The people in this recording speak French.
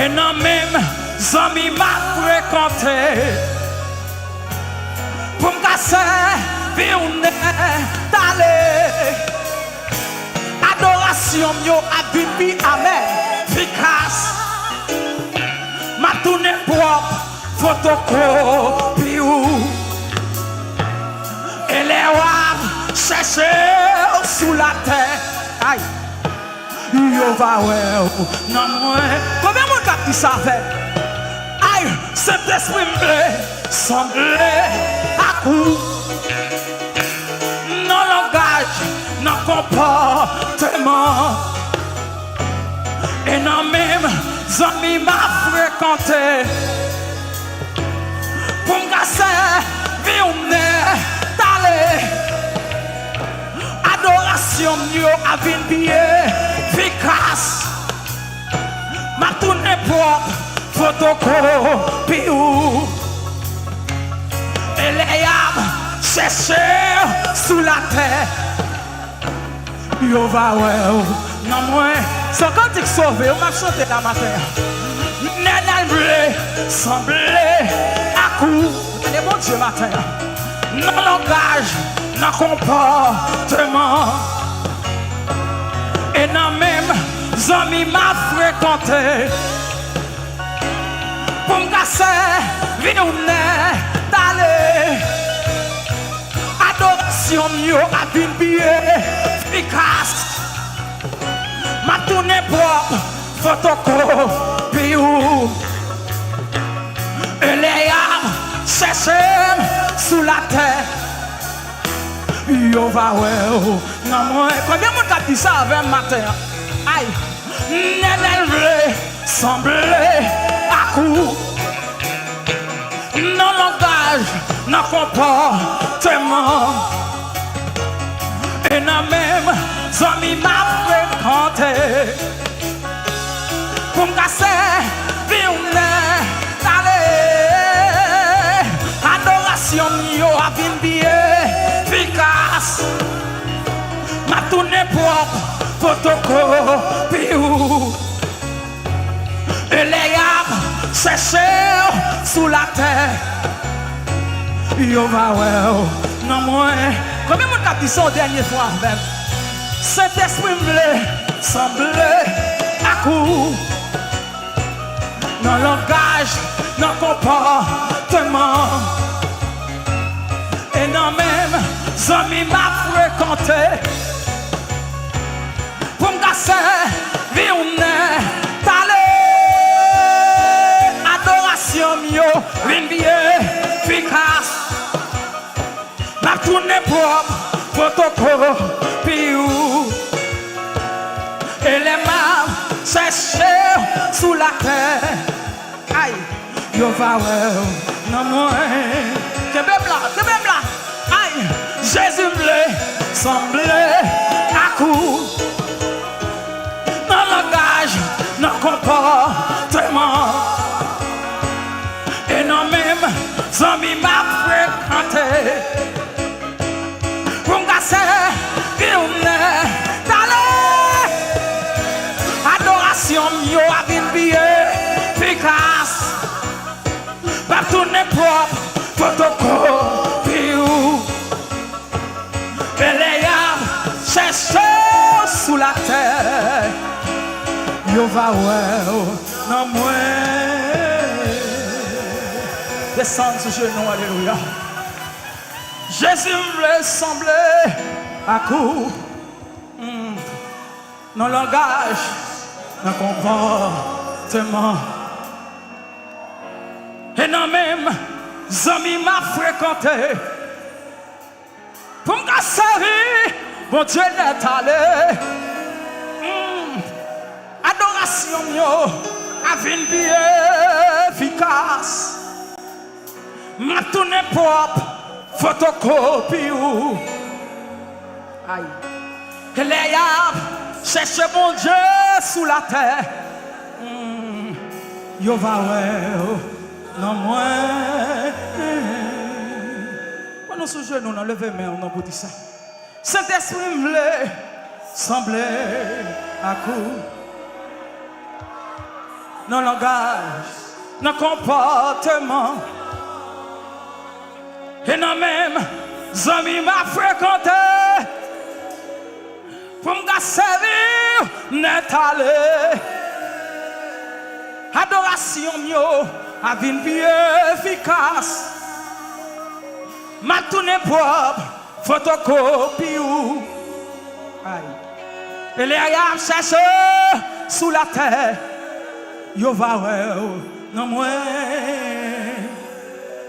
Et non même, amis m'a fréquenté. Pour me casser, vie ou n'est allé. Adoration, yo, a bibi, amen, efficace. Ma tourné propre, photocopie. Et les wab cherchent sous la terre. Aïe. Yo va ouais, non moi. Combien de monde qui savait? Aïe, cet esprit me semblait à coup. Non langage, non comportement. Et non même, amis m'a fréquenté. Pour me casser, vie on est allé. Adoration mieux à bien efficace. Ma tournée propre, photocopie. Et les âmes cherchent sous la terre. Yo va ouais, non moi. C'est quand tu sauvé, on m'a chanté la matin. Chanèl sanble à coup. C'est bon Dieu matin. Non langage, non comportement. Et non même, amis m'a fréquenté. Pour me casser, vie ou n'est allé. Adoration mieux à bien efficace. Ma tournée propre, photocopie. Et les âmes cherchent sous la terre. Yo va ouais, non moi. Combien de monde a dit ça avec matin? Aïe, Chanèl semble à coup. Non langage, non comportement. Et non même, amis m'a fréquenté. Pour me casser, vie ou n'est allé. Adoration yo a bien efficace. Ma tournée propre, photocopie. Et les âmes cherchent sous la terre. Yo va ouais, non moi. Combien de monde a dit ça la dernière fois même? Cet esprit me semblait à coup. Non langage, non comportement. Et non même, amis m'a fréquenté. Pour me casser, vie ou n'est allé. Adoration mieux, une vie efficace. Ma tournée propre, photocopie. Et les mains cherchent sous la terre. Aïe, yo va ouais, non moi. Que même là. Aïe, Jésus me semblait à coup. Non langage, non comportement. Et non même, amis m'a fréquenté. Pour me casser, vie ou n'est allé. Adoration mieux à bien efficace. Ma tournée propre, photocopie. Et les âmes cherchent sous la terre. Yo va ouais, non moi. Descends sur genou, alléluia. Jésus me semblait à coup. Non langage, non comportement. Et non même, amis m'a fréquenté. Pour me casser, mon Dieu n'est allé. Adoration, yo, a une vie efficace. Ma tournée propre, photocopie. Aïe. Que les âmes cherchent mon Dieu sous la terre. Yo va ouais, non moi. Quand nous sommes jeunes, on a levé main, on a dit ça. Saint-Esprit me semblait à coup. dans le langage, dans le comportement. Et dans même, amis m'a fréquenté pour me servir, n'est allé. Adoration mio a une vie efficace. Ma tourné propre, photocopie ou. Et les ayam cherchent sous la terre. Yo va ouais, non moins.